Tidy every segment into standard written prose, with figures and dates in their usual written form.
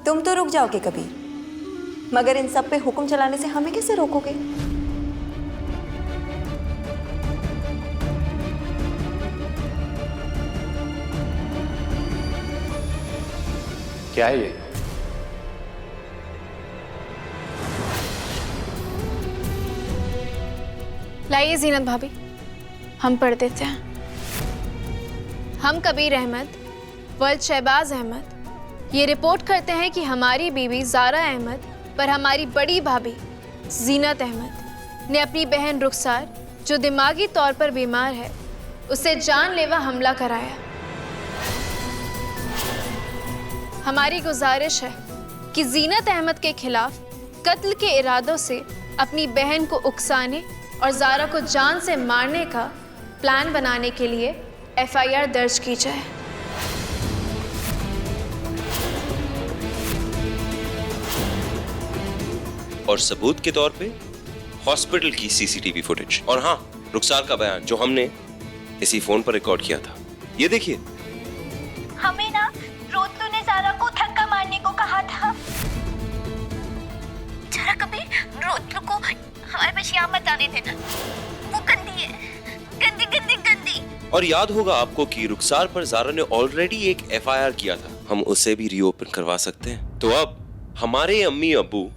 तुम तो रुक जाओगे कभी, मगर इन सब पे हुक्म चलाने से हमें कैसे रोकोगे? क्या है ये? लाइए जीनत भाभी, हम पढ़ देते हैं। हम कबीर अहमद वल्द शहबाज अहमद ये रिपोर्ट करते हैं कि हमारी बीवी ज़ारा अहमद पर हमारी बड़ी भाभी जीनत अहमद ने अपनी बहन रुखसार, जो दिमागी तौर पर बीमार है, उससे जानलेवा हमला कराया। हमारी गुजारिश है कि जीनत अहमद के खिलाफ कत्ल के इरादों से अपनी बहन को उकसाने और ज़ारा को जान से मारने का प्लान बनाने के लिए एफआईआर दर्ज की जाए। और सबूत के तौर पे हॉस्पिटल की सीसीटीवी फुटेज और हाँ, रुखसार का बयान जो हमने इसी फोन पर रिकॉर्ड किया था। ये देखिए। हमें ना रोतलू ने ज़ारा को धक्का मारने को कहा था। जरा कभी रोतलू को हमारे पास यहाँ मत आने देना, वो गंदी है, गंदी गंदी गंदी। और याद होगा आपको कि रुखसार पर ज़ारा ने ऑलरेडी एक एफआईआर किया था, हम उसे भी रीओपन करवा सकते हैं। तो अब हमारे अम्मी अब्बू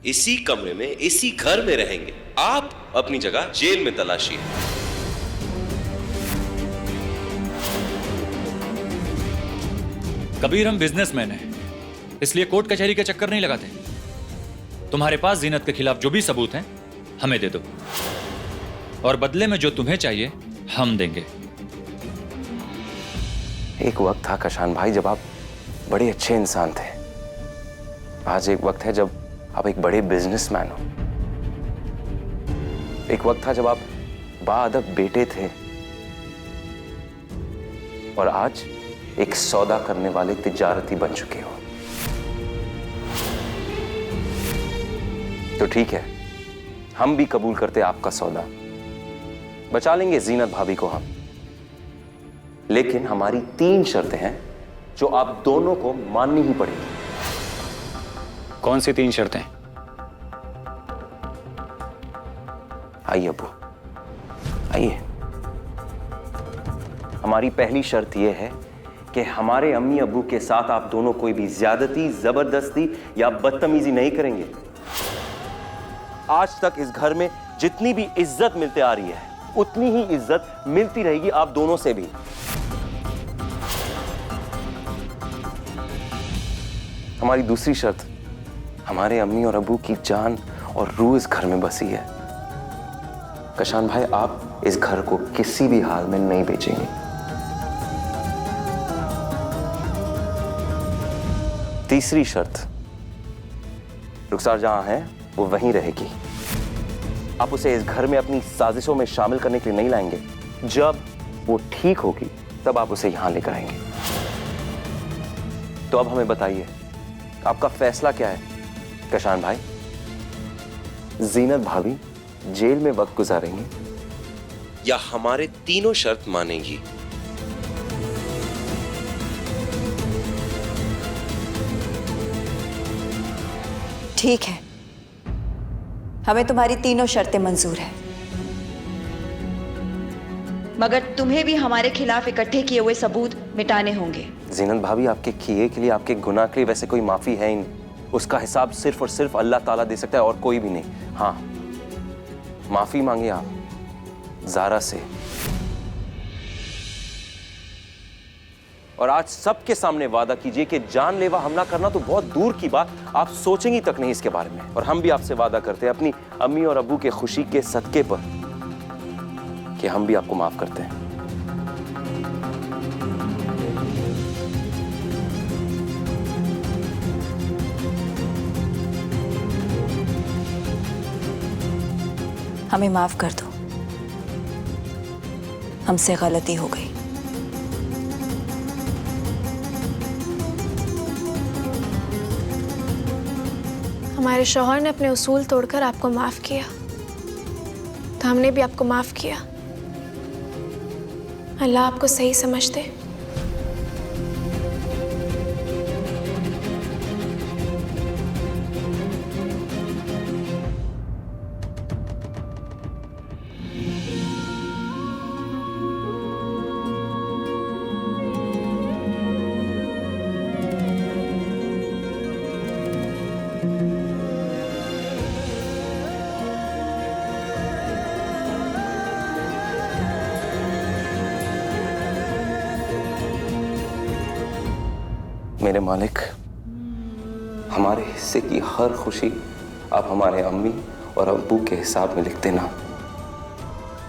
इसी कमरे में, इसी घर में रहेंगे, आप अपनी जगह जेल में तलाशिए। कबीर, हम बिजनेसमैन हैं, इसलिए कोर्ट कचहरी के चक्कर नहीं लगाते। तुम्हारे पास जीनत के खिलाफ जो भी सबूत हैं हमें दे दो, और बदले में जो तुम्हें चाहिए हम देंगे। एक वक्त था कशान भाई जब आप बड़े अच्छे इंसान थे। आज एक वक्त है जब आप एक बड़े बिजनेसमैन हो। एक वक्त था जब आप बाअदब बेटे थे, और आज एक सौदा करने वाले तिजारती बन चुके हो। तो ठीक है, हम भी कबूल करते आपका सौदा, बचा लेंगे जीनत भाभी को हम। लेकिन हमारी 3 शर्तें हैं जो आप दोनों को माननी ही पड़ेगी। कौन सी 3 शर्तें? आइए अब्बू, आइए। हमारी पहली शर्त यह है कि हमारे अम्मी अब्बू के साथ आप दोनों कोई भी ज्यादती, जबरदस्ती या बदतमीजी नहीं करेंगे। आज तक इस घर में जितनी भी इज्जत मिलती आ रही है, उतनी ही इज्जत मिलती रहेगी आप दोनों से भी। हमारी दूसरी शर्त, हमारे अम्मी और अब्बू की जान और रूह इस घर में बसी है। कशान भाई, आप इस घर को किसी भी हाल में नहीं बेचेंगे। तीसरी शर्त, रुखसार जहां है वो वहीं रहेगी। आप उसे इस घर में अपनी साजिशों में शामिल करने के लिए नहीं लाएंगे। जब वो ठीक होगी तब आप उसे यहां लेकर आएंगे। तो अब हमें बताइए, आपका फैसला क्या है कशान भाई? जीनत भाभी जेल में वक्त गुजारेंगे या हमारे तीनों शर्त मानेंगी? ठीक है, हमें तुम्हारी तीनों शर्तें मंजूर है, मगर तुम्हें भी हमारे खिलाफ इकट्ठे किए हुए सबूत मिटाने होंगे। जीनत भाभी, आपके किए के लिए, आपके गुनाह के लिए वैसे कोई माफी है ही नहीं। उसका हिसाब सिर्फ और सिर्फ अल्लाह ताला दे सकता है और कोई भी नहीं। हाँ, माफी मांगे आप ज़ारा से, और आज सबके सामने वादा कीजिए कि जानलेवा हमला करना तो बहुत दूर की बात, आप सोचेंगी तक नहीं इसके बारे में। और हम भी आपसे वादा करते हैं अपनी अम्मी और अब्बू के खुशी के सदके पर कि हम भी आपको माफ करते हैं। हमें माफ कर दो, हमसे गलती हो गई। हमारे शौहर ने अपने उसूल तोड़कर आपको माफ किया, तो हमने भी आपको माफ किया। अल्लाह आपको सही समझ दे। मेरे मालिक, हमारे हिस्से की हर खुशी आप हमारे अम्मी और अब्बू के हिसाब में लिख देना,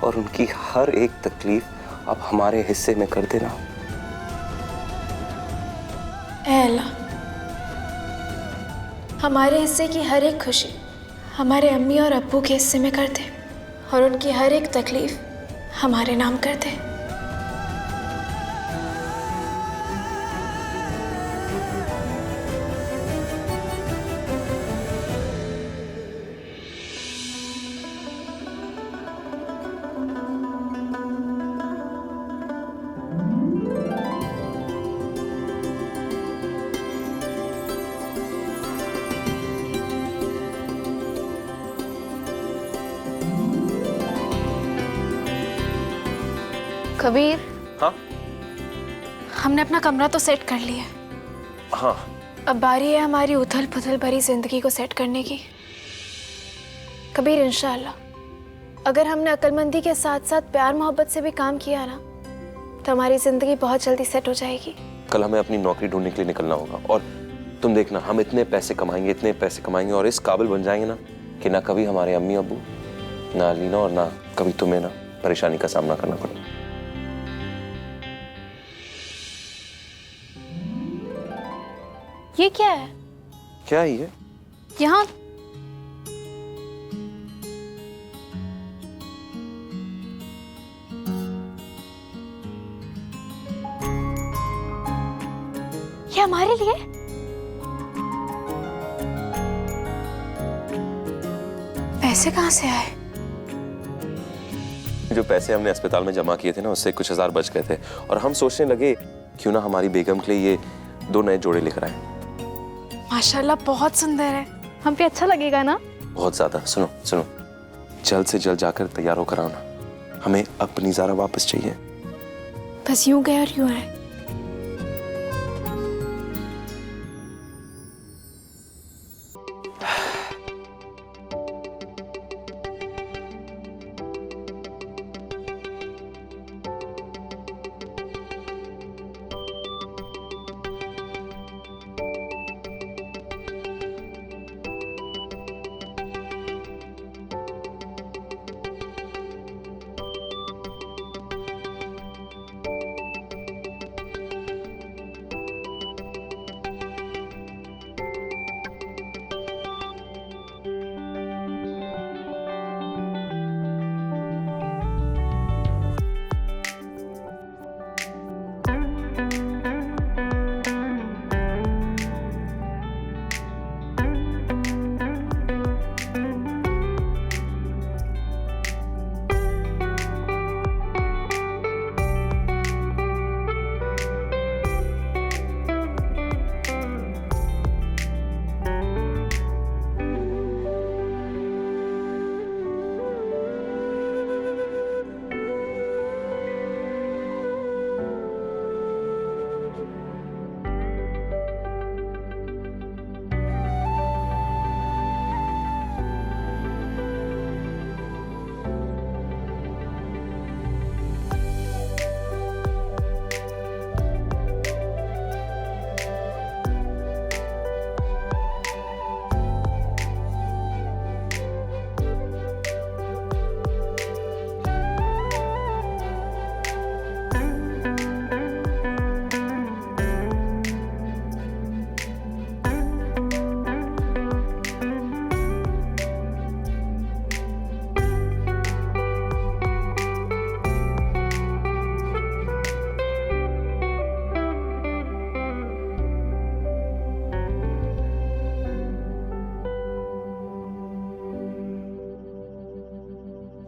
और उनकी हर एक तकलीफ आप हमारे हिस्से में कर देना। ऐ अल्लाह, हमारे हिस्से की हर एक खुशी हमारे अम्मी और अब्बू के हिस्से में कर दे, और उनकी हर एक तकलीफ हमारे नाम कर दे। कबीर, हाँ हमने अपना कमरा तो सेट कर लिया, हाँ, अब बारी है हमारी उथल पुथल भरी जिंदगी को सेट करने की। कबीर, इंशाअल्लाह अगर हमने अक्लमंदी के साथ साथ प्यार मोहब्बत से भी काम किया ना, तो हमारी जिंदगी बहुत जल्दी सेट हो जाएगी। कल हमें अपनी नौकरी ढूंढने के लिए निकलना होगा, और तुम देखना हम इतने पैसे कमाएंगे और इस काबिल बन जाएंगे ना कि ना कभी हमारे अम्मी अब्बू, ना अलीना और ना कभी तुम्हें ना परेशानी का सामना करना पड़े। ये क्या है? क्या है ये? यहाँ ये हमारे लिए? पैसे कहाँ से आए? जो पैसे हमने अस्पताल में जमा किए थे ना, उससे कुछ हजार बच गए थे, और हम सोचने लगे क्यों ना हमारी बेगम के लिए ये 2 नए जोड़े लेकर आए। माशाल्लाह बहुत सुंदर है, हम पे अच्छा लगेगा ना? बहुत ज्यादा। सुनो सुनो, जल्द से जल्द जाकर तैयार होकर आओ ना, हमें अपनी ज़ारा वापस चाहिए। बस यूं गए और यूं आए।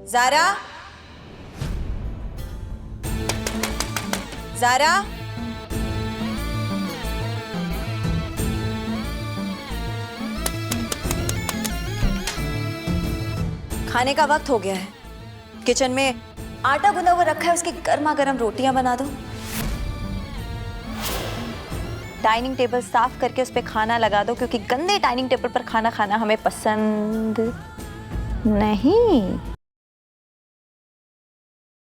ज़ारा, ज़ारा, खाने का वक्त हो गया है। किचन में आटा गुना हुआ रखा है, उसकी गर्मा गर्म रोटियां बना दो। डाइनिंग टेबल साफ करके उस पर खाना लगा दो, क्योंकि गंदे डाइनिंग टेबल पर खाना खाना हमें पसंद नहीं।